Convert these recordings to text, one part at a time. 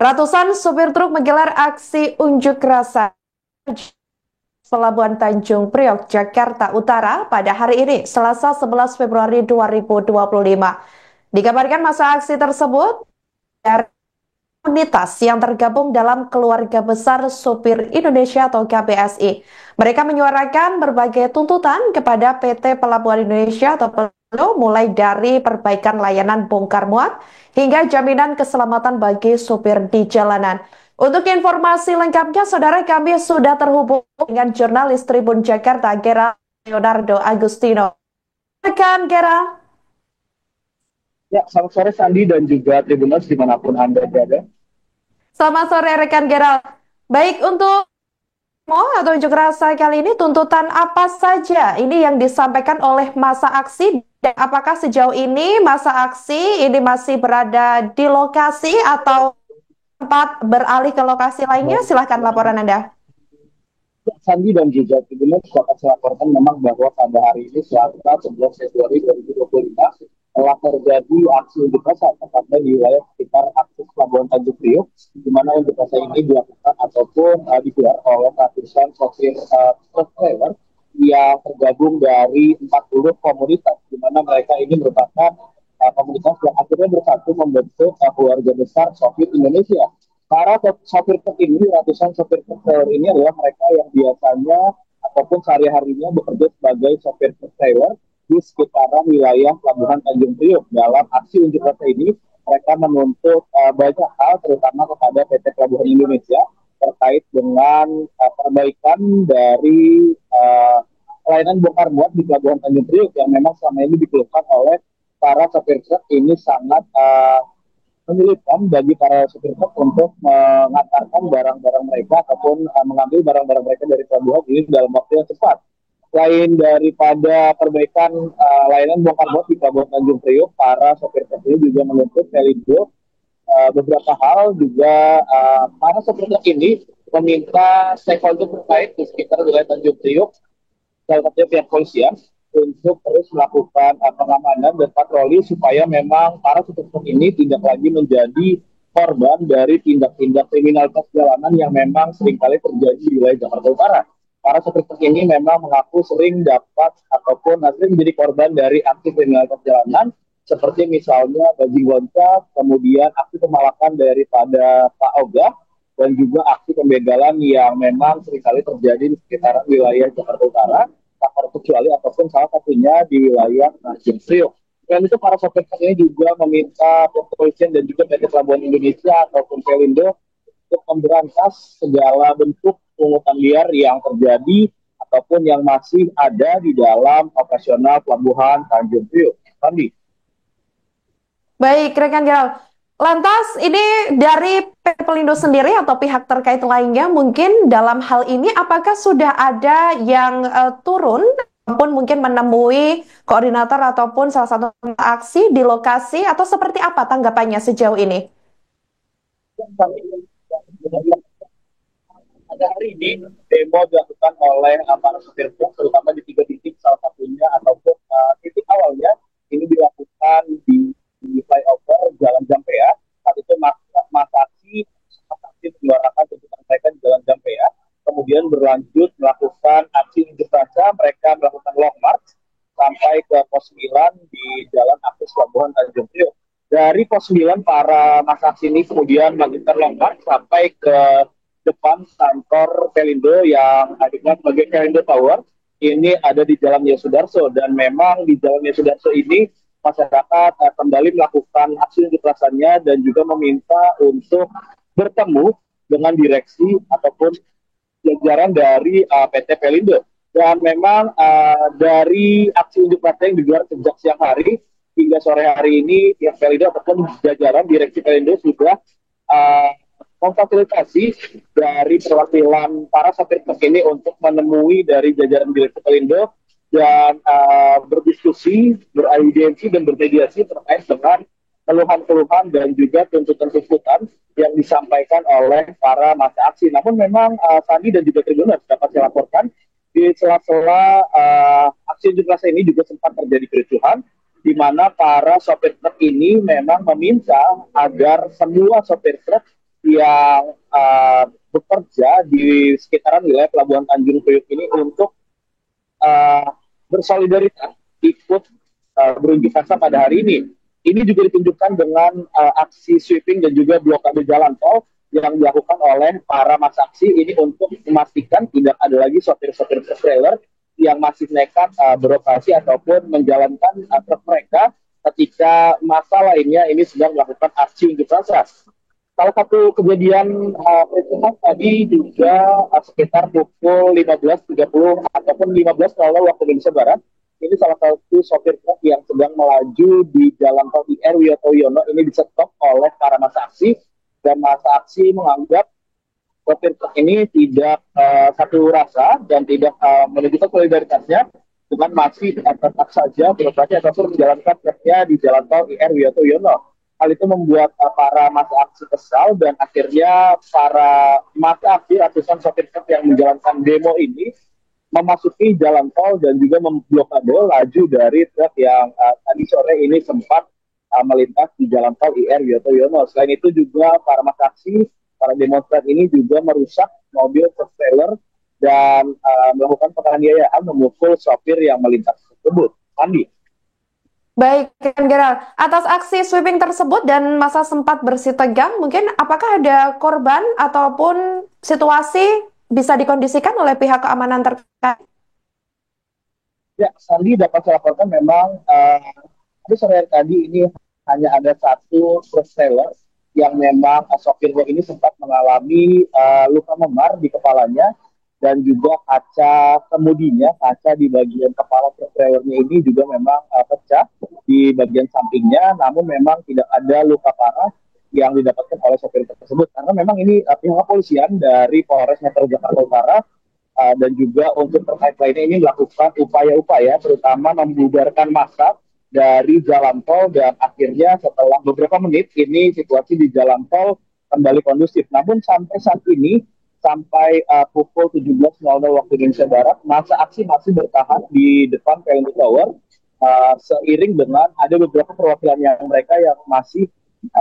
Ratusan supir truk menggelar aksi unjuk rasa Pelabuhan Tanjung Priok, Jakarta Utara pada hari ini, Selasa 11 Februari 2025. Dikabarkan masa aksi tersebut dari komunitas yang tergabung dalam Keluarga Besar Supir Indonesia atau KBSI. Mereka menyuarakan berbagai tuntutan kepada PT Pelabuhan Indonesia atau Pelindo, mulai dari perbaikan layanan bongkar muat hingga jaminan keselamatan bagi supir di jalanan. Untuk informasi lengkapnya, saudara, kami sudah terhubung dengan jurnalis Tribun Jakarta, Gera Leonardo Agustino. Rekan Gera. Ya, selamat sore Sandi dan juga Tribuners dimanapun Anda berada. Selamat sore rekan Gera. Baik, untuk atau unjuk rasa kali ini tuntutan apa saja ini yang disampaikan oleh masa aksi, dan apakah sejauh ini masa aksi ini masih berada di lokasi atau tempat beralih ke lokasi lainnya? Silahkan laporan Anda. Ya, Sandi dan juga Tribuners dapat saya laporkan memang bahwa pada hari ini Selasa 11 Februari 2025 telah terjadi aksi unjuk rasa tepatnya di wilayah sekitar akses Pelabuhan Tanjung Priok, di mana unjuk rasa ini dilakukan ataupun digelar oleh ratusan sopir truk trailer yang tergabung dari 40 komunitas, di mana mereka ini merupakan komunitas yang akhirnya bersatu membentuk keluarga besar sopir Indonesia. Para sopir truk ini, ratusan sopir truk ini adalah mereka yang biasanya ataupun sehari-harinya bekerja sebagai sopir truk trailer di sekitaran wilayah Pelabuhan Tanjung Priok. Dalam aksi unjuk rasa ini, mereka menuntut banyak hal, terutama kepada PT Pelabuhan Indonesia terkait dengan perbaikan dari layanan bongkar muat di Pelabuhan Tanjung Priok yang memang selama ini dikeluhkan oleh para sopir truk. Ini sangat menyulitkan bagi para supir truk untuk mengantarkan barang-barang mereka ataupun mengambil barang-barang mereka dari pelabuhan ini dalam waktu yang cepat. Selain daripada perbaikan layanan bongkar muat di Pelabuhan Tanjung Priok, para sopir truk ini juga menuntut Pelindo beberapa hal. Juga para sopir truk ini meminta stakeholder terkait di sekitar wilayah Tanjung Priok, salah satunya pihak polisian, untuk terus melakukan pengamanan dan patroli supaya memang para supir truk ini tidak lagi menjadi korban dari tindak-tindak kriminalitas jalanan yang memang seringkali terjadi di wilayah Jakarta Utara. Para supir truk ini memang mengaku sering dapat ataupun sering menjadi korban dari aksi kriminalitas jalanan, seperti misalnya bajing loncat, kemudian aksi pemalakan daripada Pak Oga, dan juga aksi pembegalan yang memang seringkali terjadi di sekitaran wilayah Jakarta Utara, tak terkecuali ataupun salah satunya di wilayah Tanjung Priok. Dan itu para sopir truk ini juga meminta kepolisian dan juga PT Pelabuhan Indonesia ataupun Pelindo untuk memberantas segala bentuk pungutan liar yang terjadi ataupun yang masih ada di dalam operasional Pelabuhan Tanjung Priok. Sandi. Baik, rekan Geral. Lantas, ini dari PT Pelindo sendiri atau pihak terkait lainnya, mungkin dalam hal ini apakah sudah ada yang turun ataupun mungkin menemui koordinator ataupun salah satu aksi di lokasi, atau seperti apa tanggapannya sejauh ini? Pada hari ini demo dilakukan oleh para supir truk terutama di 3 titik, salah satunya ataupun titik awalnya ini dilakukan di flyover Jalan Jampea. Saat itu masa aksi menyuarakan tuntutan mereka di Jalan Jampea, kemudian berlanjut melakukan aksi unjuk rasa. Mereka melakukan long march sampai ke pos 9 di Jalan Akses Pelabuhan Tanjung Priok. Dari pos 9 para masa aksi ini kemudian melanjutkan long march sampai ke depan kantor Pelindo yang adiknya sebagai Pelindo Tower. Ini ada di Jalan Yosudarso, dan memang di Jalan Yosudarso ini masyarakat kembali melakukan aksi unjuk rasanya dan juga meminta untuk bertemu dengan direksi ataupun jajaran dari PT Pelindo. Dan memang dari aksi unjuk rasa yang digelar sejak siang hari hingga sore hari ini, pihak Pelindo ataupun jajaran direksi Pelindo sudah memfasilitasi dari perwakilan para sopir truk ini untuk menemui dari jajaran direksi Pelindo dan berdiskusi, beraudiensi dan bermediasi terkait dengan keluhan-keluhan dan juga tuntutan-tuntutan yang disampaikan oleh para masa aksi. Namun memang Sandi dan juga Tribuners dapat saya laporkan di sela-sela aksi unjuk rasa ini juga sempat terjadi kericuhan, di mana para sopir truk ini memang meminta agar semua sopir truk yang bekerja di sekitaran wilayah Pelabuhan Tanjung Priok ini untuk bersolidaritas ikut berunjuk rasa pada hari ini. Ini juga ditunjukkan dengan aksi sweeping dan juga blokade jalan tol yang dilakukan oleh para massa aksi ini untuk memastikan tidak ada lagi sopir-sopir trailer yang masih nekat beroperasi ataupun menjalankan truk mereka ketika massa lainnya ini sedang melakukan aksi unjuk rasa. Salah satu kejadian kericuhan tadi juga sekitar pukul 15.30 ataupun 15.00 waktu Indonesia Barat. Ini salah satu sopir truk yang sedang melaju di jalan tol IR Wiyoto Wiono ini disetop oleh para massa aksi, dan massa aksi menganggap sopir truk ini tidak satu rasa dan tidak menunjukkan solidaritasnya dengan masih tetap saja beroperasi ataupun menjalankan truknya di jalan tol IR Wiyoto Wiono. Hal itu membuat para massa aksi kesal, dan akhirnya para massa aksi ratusan sopir truk yang menjalankan demo ini memasuki jalan tol dan juga memblokade laju dari truk yang tadi sore ini sempat melintas di jalan tol IR Wiyoto Wiono. Selain itu juga para massa aksi, para demonstran ini juga merusak mobil truk trailer dan melakukan penganiayaan memukul sopir yang melintas tersebut. Andi. Baik, Kang Geral. Atas aksi sweeping tersebut dan masa sempat bersih tegang, mungkin apakah ada korban ataupun situasi bisa dikondisikan oleh pihak keamanan terkait? Ya, Sandi dapat saya laporkan memang sore tadi ini hanya ada satu truk trailer yang memang sopirnya ini sempat mengalami luka memar di kepalanya, dan juga kaca kemudinya, kaca di bagian kepala truk trailernya ini juga memang pecah di bagian sampingnya, namun memang tidak ada luka parah yang didapatkan oleh sopir tersebut, karena memang ini pihak kepolisian dari Polres Metro Jakarta Utara dan juga untuk terkait lainnya ini melakukan upaya-upaya terutama membubarkan massa dari jalan tol, dan akhirnya setelah beberapa menit ini situasi di jalan tol kembali kondusif. Namun sampai saat ini, sampai pukul 17.00 waktu Indonesia Barat, massa aksi masih bertahan di depan Pelindo Tower, seiring dengan ada beberapa perwakilan yang mereka yang masih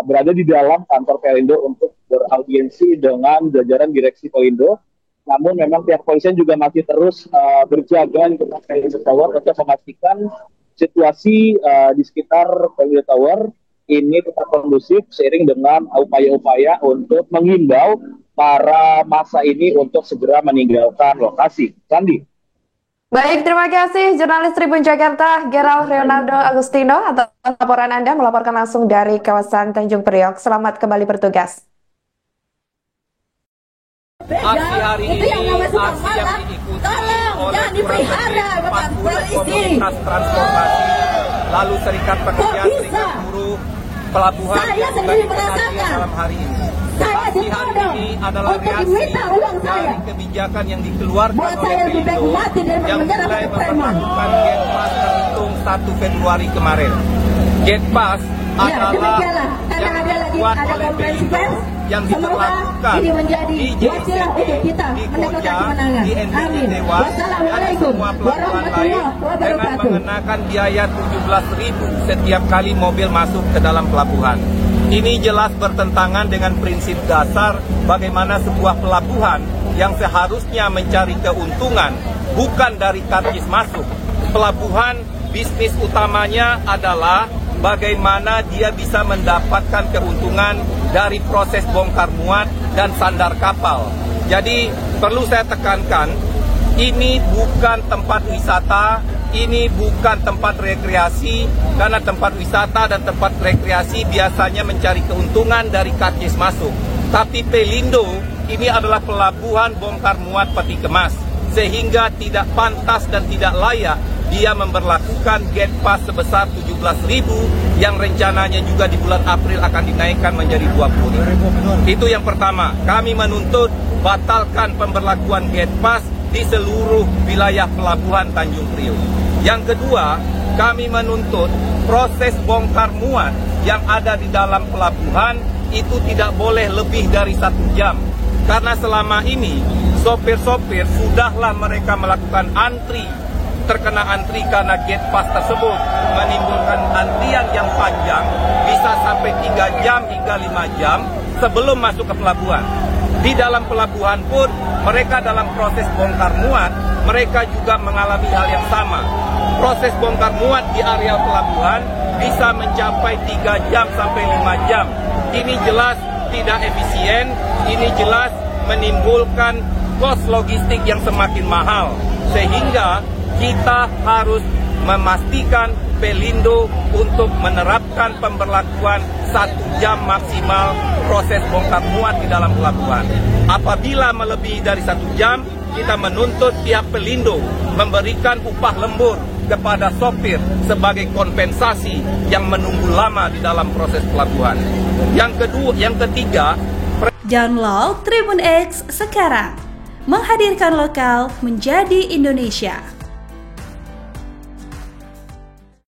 berada di dalam kantor Pelindo untuk beraudiensi dengan jajaran direksi Pelindo. Namun memang pihak kepolisian juga masih terus berjaga di depan Pelindo Tower untuk memastikan situasi di sekitar Pelindo Tower ini tetap kondusif, seiring dengan upaya-upaya untuk menghimbau para massa ini untuk segera meninggalkan lokasi. Sandi. Baik, terima kasih jurnalis Tribun Jakarta, Gerald Leonardo Agustino, atas laporan Anda melaporkan langsung dari kawasan Tanjung Priok. Selamat kembali bertugas. Aksi hari ini, aksi yang diikuti oleh kurang lebih 40 komunitas transportasi, lalu serikat pekerja, serikat buruh, pelabuhan yang sudah diperhatikan dalam hari ini. Aksi hari ini adalah reaksi dari kebijakan yang dikeluarkan oleh Pelindo yang mulai memperlakukan Gate Pass terhitung 1 Februari kemarin. Gate Pass adalah yang dibuat oleh Pelindo yang diberlakukan di JCT, di Koja, di NTT Dewas, dan semua pelabuhan lain dengan mengenakan biaya 17.000 setiap kali mobil masuk ke dalam pelabuhan. Ini jelas bertentangan dengan prinsip dasar bagaimana sebuah pelabuhan yang seharusnya mencari keuntungan bukan dari karcis masuk. Pelabuhan bisnis utamanya adalah bagaimana dia bisa mendapatkan keuntungan dari proses bongkar muat dan sandar kapal. Jadi perlu saya tekankan, ini bukan tempat wisata, ini bukan tempat rekreasi, karena tempat wisata dan tempat rekreasi biasanya mencari keuntungan dari karcis masuk. Tapi Pelindo ini adalah pelabuhan bongkar muat peti kemas, sehingga tidak pantas dan tidak layak dia memberlakukan Gate Pass sebesar 17.000 yang rencananya juga di bulan April akan dinaikkan menjadi 20.000. Itu yang pertama. Kami menuntut batalkan pemberlakuan Gate Pass di seluruh wilayah pelabuhan Tanjung Priok. Yang kedua, kami menuntut proses bongkar muat yang ada di dalam pelabuhan itu tidak boleh lebih dari 1 jam. Karena selama ini sopir-sopir sudahlah mereka melakukan antri, terkena antri karena Gate Pass tersebut menimbulkan antrian yang panjang, bisa sampai 3 jam hingga 5 jam, sebelum masuk ke pelabuhan. Di dalam pelabuhan pun mereka dalam proses bongkar muat, mereka juga mengalami hal yang sama. Proses bongkar muat di area pelabuhan bisa mencapai 3 jam sampai 5 jam. Ini jelas tidak efisien, ini jelas menimbulkan kos logistik yang semakin mahal. Sehingga kita harus memastikan Pelindo untuk menerapkan pemberlakuan 1 jam maksimal proses bongkar muat di dalam pelabuhan. Apabila melebihi dari 1 jam, kita menuntut pihak Pelindo memberikan upah lembur kepada sopir sebagai kompensasi yang menunggu lama di dalam proses pelabuhan. Yang ketiga, download Tribun X sekarang, menghadirkan lokal menjadi Indonesia.